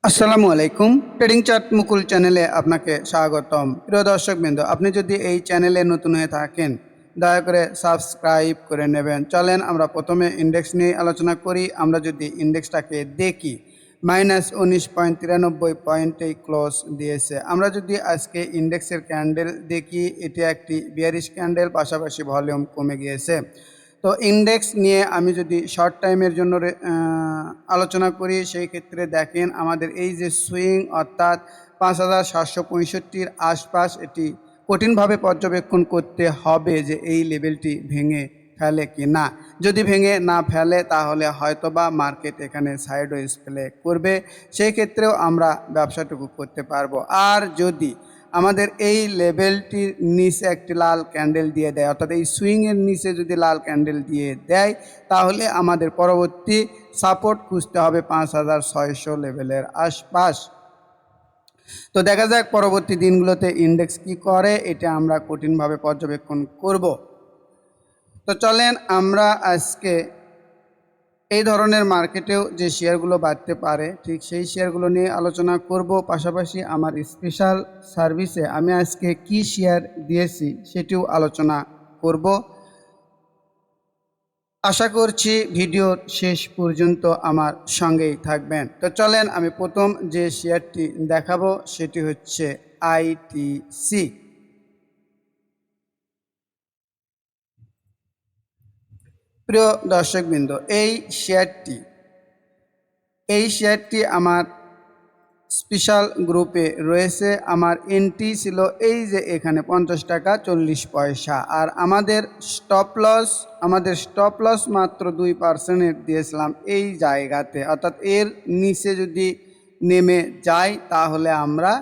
আসসালামু আলাইকুম। Trading chart মুকুল চ্যানেলে আপনাকে স্বাগতম। প্রিয় দর্শকবৃন্দ, আপনি যদি এই চ্যানেলে নতুন হয়ে থাকেন দয়া করে সাবস্ক্রাইব করে নেবেন। চলেন আমরা প্রথমে ইন্ডেক্স নিয়ে আলোচনা করি। আমরা যদি ইন্ডেক্সটাকে দেখি -19.93 পয়েন্টে ক্লোজ দিয়েছে। আমরা যদি আজকে ইন্ডেক্সের ক্যান্ডেল দেখি, এটি একটি বিয়ারিশ ক্যান্ডেল, পাশাপাশি ভলিউম কমে গিয়েছে। তো ইন্ডেক্স নিয়ে আমি যদি শর্ট টাইমের জন্য আলোচনা করি, সেই ক্ষেত্রে দেখেন আমাদের এই যে সুইং অর্থাৎ 5765-র আশপাশ, এটি কঠিনভাবে পর্যবেক্ষণ করতে হবে যে এই লেভেলটি ভেঙে ফেলে কি না। যদি ভেঙে না ফেলে তাহলে হয়তোবা মার্কেট এখানে সাইডওয়েজ প্লে করবে, সেই ক্ষেত্রেও আমরা ব্যবসাটুকু করতে পারবো। আর যদি আমাদের এই লেভেলটির নিচে একটি লাল ক্যান্ডেল দিয়ে দেয়, অর্থাৎ এই সুইংয়ের নিচে যদি লাল ক্যান্ডেল দিয়ে দেয়, তাহলে আমাদের পরবর্তী সাপোর্ট খুঁজতে হবে 5600 লেভেলের আশপাশ। তো দেখা যাক পরবর্তী দিনগুলোতে ইন্ডেক্স কি করে, এটা আমরা কঠিনভাবে পর্যবেক্ষণ করব। তো চলেন আমরা আজকে এই ধরনের মার্কেটেও যে শেয়ারগুলো বাড়তে পারে ঠিক সেই শেয়ারগুলো নিয়ে আলোচনা করব। পাশাপাশি আমার স্পেশাল সার্ভিসে আমি আজকে কি শেয়ার দিয়েছি সেটিও আলোচনা করব। আশা করছি ভিডিওর শেষ পর্যন্ত আমার সঙ্গেই থাকবেন। তো চলেন আমি প্রথম যে শেয়ারটি দেখাবো সেটি হচ্ছে আইটিসি। প্রিয় দর্শকবৃন্দ, এই শেয়ারটি আমার স্পেশাল গ্রুপে রয়েছে। আমার এন্ট্রি ছিল এই যে এখানে 50 টাকা 40 পয়সা, আর আমাদের স্টপ লস মাত্র 2% দিয়েছিলাম এই জায়গাতে, অর্থাৎ এর নিচে যদি নেমে যায় তাহলে আমরা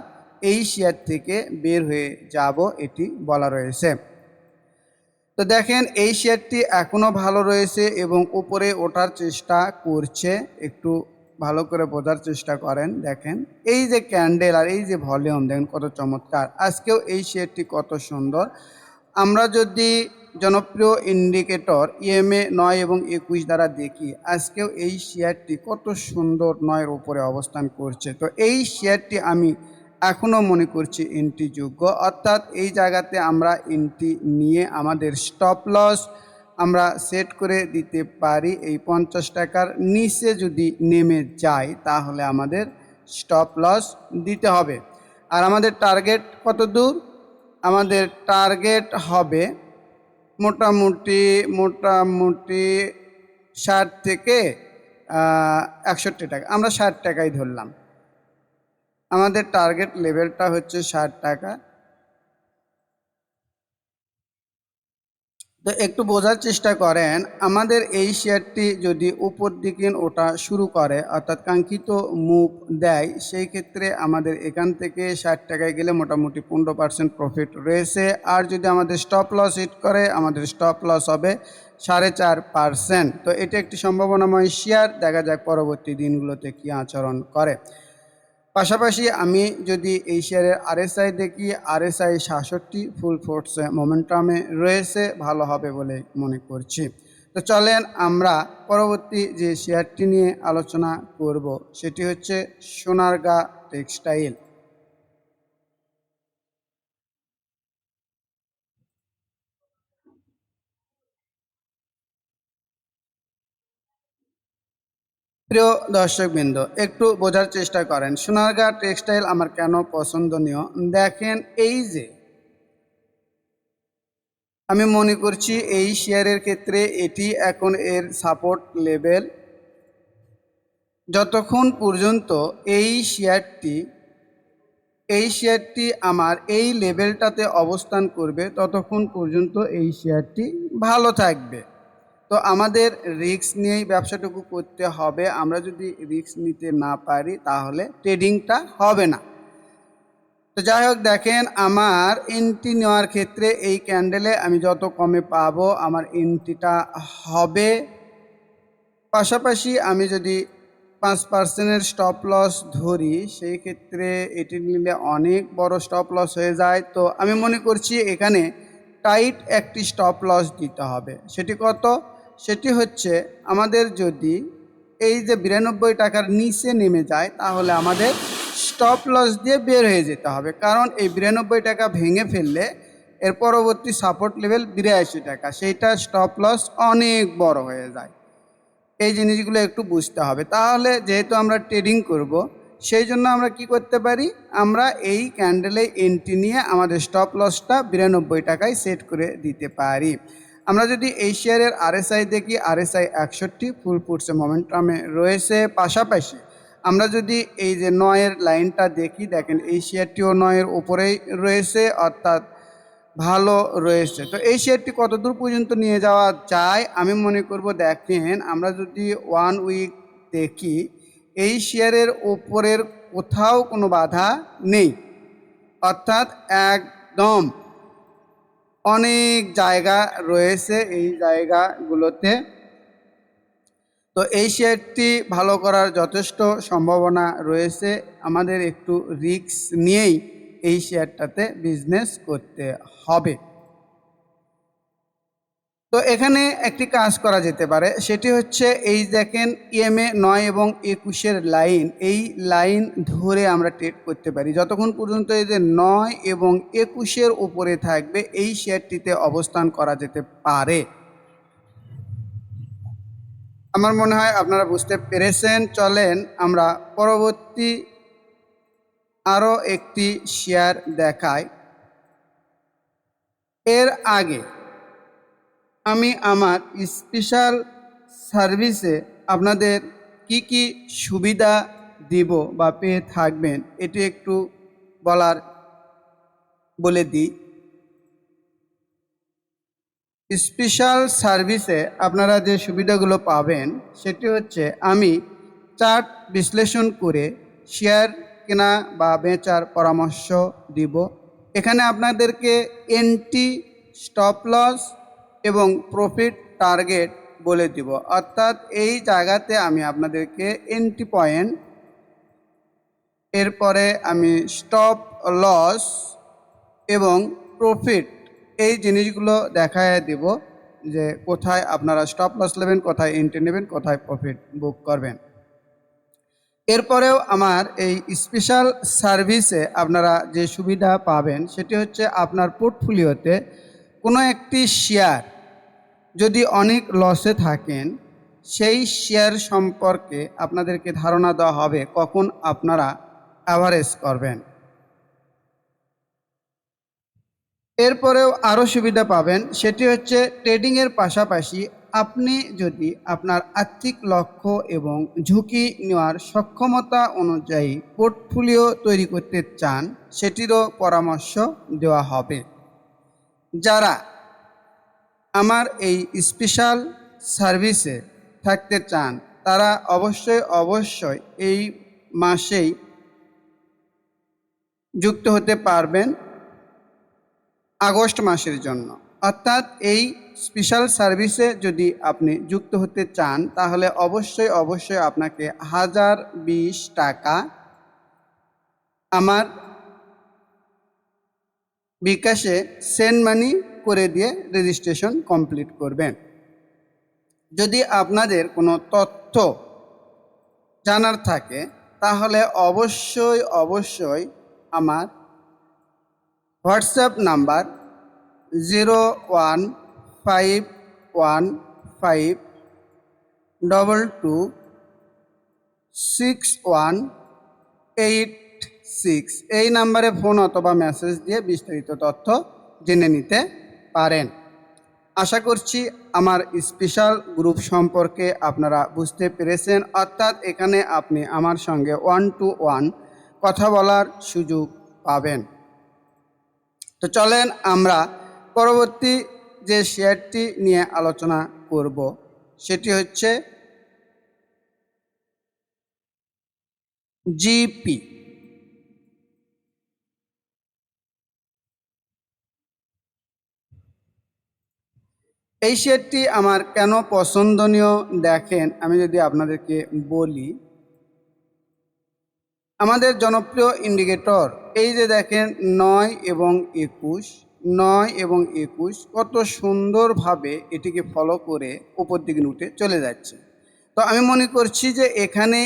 এই শেয়ার থেকে বের হয়ে যাব, এটি বলা রয়েছে। তো দেখেন এই শেয়ারটি এখনও ভালো রয়েছে এবং উপরে ওঠার চেষ্টা করছে। একটু ভালো করে বোঝার চেষ্টা করেন। দেখেন এই যে ক্যান্ডেল আর এই যে ভলিউম, দেখেন কত চমৎকার। আজকেও এই শেয়ারটি কত সুন্দর। আমরা যদি জনপ্রিয় ইন্ডিকেটর ইএমএ 9 এবং 21 দ্বারা দেখি, আজকেও এই শেয়ারটি কত সুন্দর 9-এর উপরে অবস্থান করছে। তো এই শেয়ারটি আমি এখনও মনে করছি এন্ট্রি যোগ্য, অর্থাৎ এই জায়গাতে আমরা এন্ট্রি নিয়ে আমাদের স্টপ লস আমরা সেট করে দিতে পারি। এই 50 টাকার নিচে যদি নেমে যায় তাহলে আমাদের স্টপ লস দিতে হবে। আর আমাদের টার্গেট কত দূর? আমাদের টার্গেট হবে মোটামুটি 60 থেকে 61 টাকা। আমরা 60 টাকাই ধরলাম। আমাদের টার্গেট লেভেলটা হচ্ছে 60 টাকা। তো একটু বোঝার চেষ্টা করেন, আমাদের এই শেয়ারটি যদি উপর দিকে ওঠা শুরু করে অর্থাৎ কাঙ্ক্ষিত মুভ দেয়, সেই ক্ষেত্রে আমাদের এখান থেকে 60 টাকায় গেলে মোটামুটি 15% প্রফিট রয়েছে। আর যদি আমাদের স্টপ লস হিট করে, আমাদের স্টপ লস হবে 4.5%। তো এটা একটি সম্ভাবনাময় শেয়ার, দেখা যাক পরবর্তী দিনগুলোতে কী আচরণ করে। পাশাপাশি আমি যদি এই শেয়ারের আরএসআই দেখি, আরএসআই 66 ফুল ফোর্সে মোমেন্টামে রয়েছে, ভালো হবে বলে মনে করছি। তো চলেন আমরা পরবর্তী যে শেয়ারটি নিয়ে আলোচনা করব সেটি হচ্ছে সোনারগাঁ টেক্সটাইল। প্রিয় দর্শকবৃন্দ, একটু বোঝার চেষ্টা করেন সোনারগাঁ টেক্সটাইল আমার কেন পছন্দনীয়। দেখেন এই যে আমি মনে করছি এই শেয়ারের ক্ষেত্রে এটি এখন এর সাপোর্ট লেভেল। যতক্ষণ পর্যন্ত এই শেয়ারটি আমার এই লেভেলটাতে অবস্থান করবে ততক্ষণ পর্যন্ত এই শেয়ারটি ভালো থাকবে। তো আমাদের রিস্ক নিয়েই ব্যবসাটুকু করতে হবে। আমরা যদি রিস্ক নিতে না পারি তাহলে ট্রেডিংটা হবে না। তো যাই হোক, দেখেন আমার এন্ট্রি নেওয়ার ক্ষেত্রে এই ক্যান্ডেলে আমি যত কমে পাবো আমার এন্ট্রিটা হবে। পাশাপাশি আমি যদি 5%-এর স্টপ লস ধরি, সেই ক্ষেত্রে এটি নিলে অনেক বড় স্টপ লস হয়ে যায়। তো আমি মনে করছি এখানে টাইট একটি স্টপ লস দিতে হবে। সেটি কত? সেটি হচ্ছে আমাদের যদি এই যে 92 টাকার নিচে নেমে যায়, তাহলে আমাদের স্টপ লস দিয়ে বের হয়ে যেতে হবে, কারণ এই 92 টাকা ভেঙে ফেললে এর পরবর্তী সাপোর্ট লেভেল 82 টাকা, সেইটা স্টপ লস অনেক বড় হয়ে যায়। এই জিনিসগুলো একটু বুঝতে হবে। তাহলে যেহেতু আমরা ট্রেডিং করব, সেই জন্য আমরা কি করতে পারি, আমরা এই ক্যান্ডেলে এন্ট্রি নিয়ে আমাদের স্টপ লসটা 92 টাকায় সেট করে দিতে পারি। আমরা যদি এই শেয়ারের আরএসআই দেখি, আরএসআই 61 ফুল পুটসে মোমেন্টামে রয়েছে। পাশাপাশি আমরা যদি এই যে 9-এর লাইনটা দেখি, দেখেন এই শেয়ারটিও 9-এর উপরেই রয়েছে, অর্থাৎ ভালো রয়েছে। তো এই শেয়ারটি কতদূর পর্যন্ত নিয়ে যাওয়া যায় আমি মনে করব, দেখেন আমরা যদি 1 উইক দেখি, এই শেয়ারের ওপরের কোথাও কোনো বাধা নেই, অর্থাৎ একদম অনেক জায়গা রয়েছে এই জায়গাগুলোতে। তো এই শেয়ারটি ভালো করার যথেষ্ট সম্ভাবনা রয়েছে। আমাদের একটু রিস্ক নিয়েই এই শেয়ারটাতে বিজনেস করতে হবে। তো এখানে একটি কাজ করা যেতে পারে, সেটি হচ্ছে এই দেখেন ইএমএ 9 এবং 21-এর লাইন, এই লাইন ধরে আমরা ট্রেড করতে পারি যতক্ষণ পর্যন্ত এই যে 9 এবং 21-এর উপরে থাকবে, এই শেয়ারটিতে অবস্থান করা যেতে পারে। আমার মনে হয় আপনারা বুঝতে পেরেছেন। চলেন আমরা পরবর্তী আরও একটি শেয়ার দেখাই। এর আগে আমি আমার স্পেশাল সার্ভিসে আপনাদের কি কি সুবিধা দিব বা পেয়ে থাকবেন, এটি একটু বলে দিই। স্পেশাল সার্ভিসে আপনারা যে সুবিধাগুলো পাবেন সেটি হচ্ছে, আমি চার্ট বিশ্লেষণ করে শেয়ার কেনা বা বেচার পরামর্শ দিব। এখানে আপনাদেরকে এন্ট্রি, স্টপ লস এবং প্রফিট টার্গেট বলে দিব, অর্থাৎ এই জায়গাতে আমি আপনাদেরকে এন্ট্রি পয়েন্ট, এরপরে আমি স্টপ লস এবং প্রফিট এই জিনিসগুলো দেখায় দেব, যে কোথায় আপনারা স্টপ লস নেবেন, কোথায় এন্ট্রি নেবেন, কোথায় প্রফিট বুক করবেন। এরপরেও আমার এই স্পেশাল সার্ভিসে আপনারা যে সুবিধা পাবেন সেটি হচ্ছে, আপনার পোর্টফোলিওতে কোনো একটি শেয়ার যদি অনেক লসে থাকেন, সেই শেয়ার সম্পর্কে আপনাদেরকে ধারণা দেওয়া হবে কখন আপনারা অ্যাভারেজ করবেন। এরপরেও আরও সুবিধা পাবেন, সেটি হচ্ছে ট্রেডিংয়ের পাশাপাশি আপনি যদি আপনার আর্থিক লক্ষ্য এবং ঝুঁকি নেওয়ার সক্ষমতা অনুযায়ী পোর্টফোলিও তৈরি করতে চান, সেটিরও পরামর্শ দেওয়া হবে। যারা আমার এই স্পেশাল সার্ভিসে থাকতে চান, তারা অবশ্যই এই মাসেই যুক্ত হতে পারবেন আগস্ট মাসের জন্য। অর্থাৎ এই স্পেশাল সার্ভিসে যদি আপনি যুক্ত হতে চান, তাহলে অবশ্যই আপনাকে 1020 টাকা আমার বিকাশে সেন্ড মানি করে দিয়ে রেজিস্ট্রেশন কমপ্লিট করবেন। যদি আপনাদের কোনো তথ্য জানার থাকে, তাহলে অবশ্যই আমার হোয়াটসঅ্যাপ নাম্বার 01515226186, এই নাম্বারে ফোন অথবা মেসেজ দিয়ে বিস্তারিত তথ্য জেনে নিতে পারেন। আশা করছি আমার স্পেশাল গ্রুপ সম্পর্কে আপনারা বুঝতে পেরেছেন, অর্থাৎ এখানে আপনি আমার সঙ্গে 1-to-1 কথা বলার সুযোগ পাবেন। তো চলেন আমরা পরবর্তী যে শেয়ারটি নিয়ে আলোচনা করব, সেটি হচ্ছে জিপি। এই শেয়ারটি আমার কেন পছন্দনীয় দেখেন, আমি যদি আপনাদেরকে বলি, আমাদের জনপ্রিয় ইন্ডিকেটর এই যে দেখেন 9 এবং 21 কত সুন্দরভাবে এটিকে ফলো করে উপর দিকে উঠে চলে যাচ্ছে। তো আমি মনে করছি যে এখানে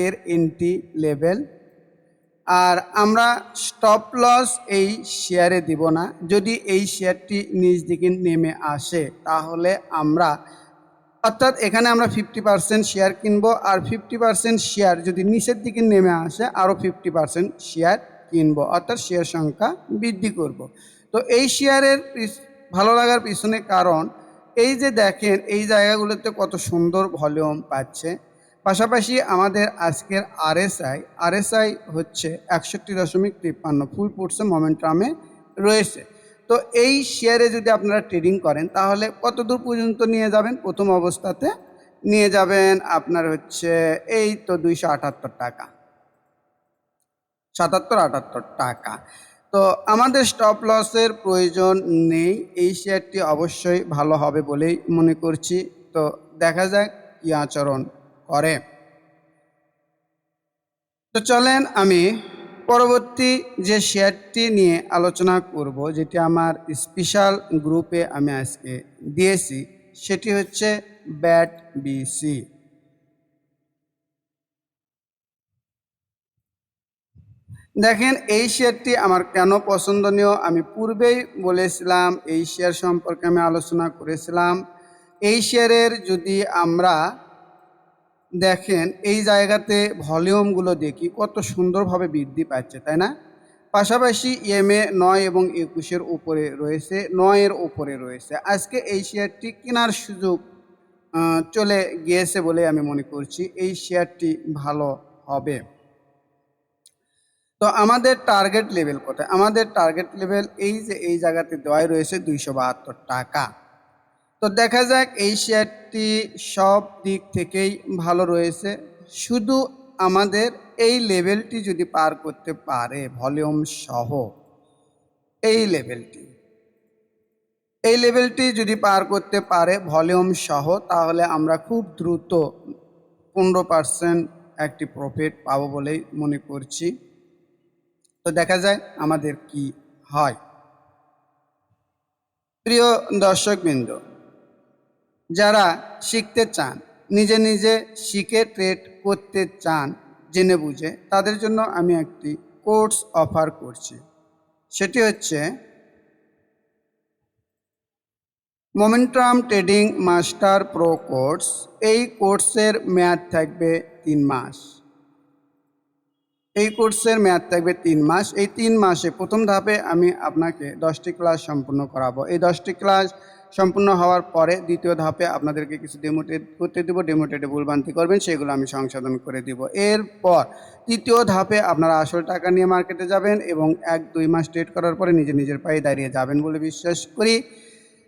এর এন্ট্রি লেভেল। আর আমরা স্টপ লস এই শেয়ারে দিব না। যদি এই শেয়ারটি নিচ দিকে নেমে আসে তাহলে আমরা, অর্থাৎ এখানে আমরা 50% শেয়ার কিনবো, আর 50% শেয়ার যদি নিচের দিকে নেমে আসে আরও 50% শেয়ার কিনবো, অর্থাৎ শেয়ার সংখ্যা বৃদ্ধি করব। তো এই শেয়ারের ভালো লাগার পিছনে কারণ এই যে দেখেন এই জায়গাগুলোতে কত সুন্দর ভলিউম পাচ্ছে। পাশাপাশি আমাদের আজকের আরএসআই হচ্ছে 61.53 ফুল পুটসে মোমেন্টামে রয়েছে। তো এই শেয়ারে যদি আপনারা ট্রেডিং করেন তাহলে কত দূর পর্যন্ত নিয়ে যাবেন? প্রথম অবস্থাতে নিয়ে যাবেন আপনার হচ্ছে এই তো 278 টাকা, 77-78 টাকা। তো আমাদের স্টপ লসের প্রয়োজন নেই, এই শেয়ারটি অবশ্যই ভালো হবে বলেই মনে করছি। তো দেখা যাক কি আচরণ করে। তো চলেন আমি পরবর্তী যে শেয়ারটি নিয়ে আলোচনা করব, যেটি আমার স্পেশাল গ্রুপে আমি আজকে দিয়েছি, সেটি হচ্ছে ব্যাট বিসি। দেখেন এই শেয়ারটি আমার কেন পছন্দনীয় আমি পূর্বেই বলেছিলাম, এই শেয়ার সম্পর্কে আমি আলোচনা করেছিলাম। এই শেয়ারের যদি আমরা দেখেন এই জায়গাতে ভলিউমগুলো দেখি কত সুন্দরভাবে বৃদ্ধি পাচ্ছে, তাই না? পাশাপাশি ইএমএ 9 এবং 21-এর উপরে রয়েছে, 9-এর উপরে রয়েছে। আজকে এই শেয়ারটি কেনার সুযোগ চলে গিয়েছে বলে আমি মনে করছি এই শেয়ারটি ভালো হবে। তো আমাদের টার্গেট লেভেল কোথায়? আমাদের টার্গেট লেভেল এই যে এই জায়গাতে দেওয়াই রয়েছে 272 টাকা। তো দেখা যাক এই শেয়ারটি সব দিক থেকেই ভালো রয়েছে, শুধু আমাদের এই লেভেলটি যদি পার করতে পারে ভলিউম সহ, এই লেভেলটি যদি পার করতে পারে ভলিউম সহ, তাহলে আমরা খুব দ্রুত 15% একটি প্রফিট পাবো বলেই মনে করছি। তো দেখা যায় আমাদের কি হয়। প্রিয় দর্শকবৃন্দ, যারা শিখতে চান, নিজে নিজে শিখে ট্রেড করতে চান জেনে বুঝে, তাদের জন্য আমি একটি কোর্স অফার করছি। সেটি হচ্ছে momentum trading master pro course. এই কোর্সের মেয়াদ থাকবে 3 মাস। এই কোর্সের মেয়াদ থাকবে 3 মাস। এই 3 মাসে প্রথম ধাপে আমি আপনাকে 10টি ক্লাস সম্পূর্ণ করাবো। এই 10টি ক্লাস সম্পূর্ণ হওয়ার পরে দ্বিতীয় ধাপে আপনাদেরকে কিছু ডেমো ট্রেড করতে দেবো। ডেমো ট্রেডে ভুলভ্রান্তি করবেন, সেগুলো আমি সংশোধন করে দিব। এরপর তৃতীয় ধাপে আপনারা আসল টাকা নিয়ে মার্কেটে যাবেন এবং 1-2 মাস ট্রেড করার পরে নিজের পায়ে দাঁড়িয়ে যাবেন বলে বিশ্বাস করি।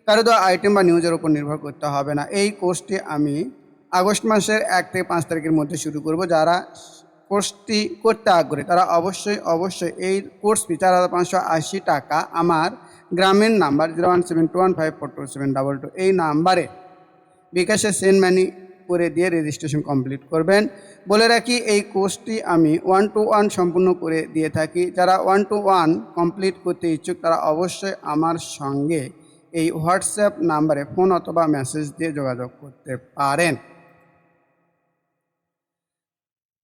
কারো তো আইটেম বা নিউজের উপর নির্ভর করতে হবে না। এই কোর্সটি আমি আগস্ট মাসের 1 থেকে 5 তারিখের মধ্যে শুরু করব। যারা কোর্সটি করতে আগ্রহী তারা অবশ্যই এই কোর্স ফি 4,580 টাকা আমার গ্রামীণ নাম্বার 01721542722 এই নাম্বারে বিকাশে সেন্ড মানি করে দিয়ে রেজিস্ট্রেশন কমপ্লিট করবেন। বলে রাখি এই কোর্সটি আমি 1-to-1 সম্পূর্ণ করে দিয়ে থাকি। যারা 1-to-1 কমপ্লিট করতে ইচ্ছুক তারা অবশ্যই আমার সঙ্গে এই হোয়াটসঅ্যাপ নাম্বারে ফোন অথবা মেসেজ দিয়ে যোগাযোগ করতে পারেন।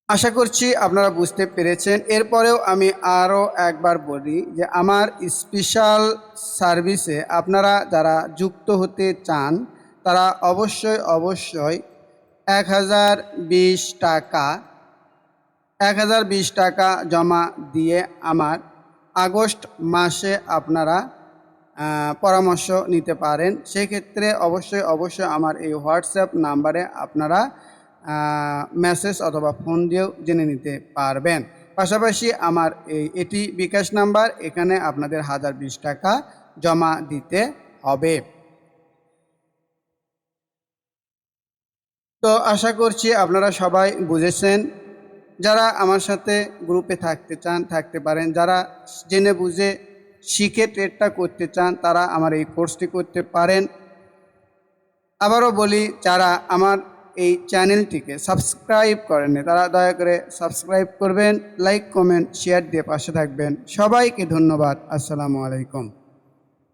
আশা করছি আপনারা বুঝতে পেরেছেন। এরপরেও আমি আরও একবার বলি যে আমার স্পেশাল সার্ভিসে আপনারা যারা যুক্ত হতে চান তারা অবশ্যই 1020 টাকা জমা দিয়ে আমার আগস্ট মাসে আপনারা পরামর্শ নিতে পারেন। সেক্ষেত্রে অবশ্যই আমার এই হোয়াটসঅ্যাপ নাম্বারে আপনারা মেসেজ অথবা ফোন দিয়েও জেনে নিতে পারবেন। পাশাপাশি আমার এটি বিকাশ নাম্বার, এখানে আপনাদের 1020 টাকা জমা দিতে হবে। তো আশা করছি আপনারা সবাই বুঝেছেন। যারা আমার সাথে গ্রুপে থাকতে চান থাকতে পারেন, যারা জেনে বুঝে শিখে ট্রেডটা করতে চান তারা আমার এই কোর্সটি করতে পারেন। আবারও বলি, যারা আমার এই চ্যানেলটিকে সাবস্ক্রাইব করেননি তারা দয়া করে সাবস্ক্রাইব করবেন, লাইক কমেন্ট শেয়ার দিয়ে পাশে থাকবেন। সবাইকে ধন্যবাদ। আসসালামু আলাইকুম।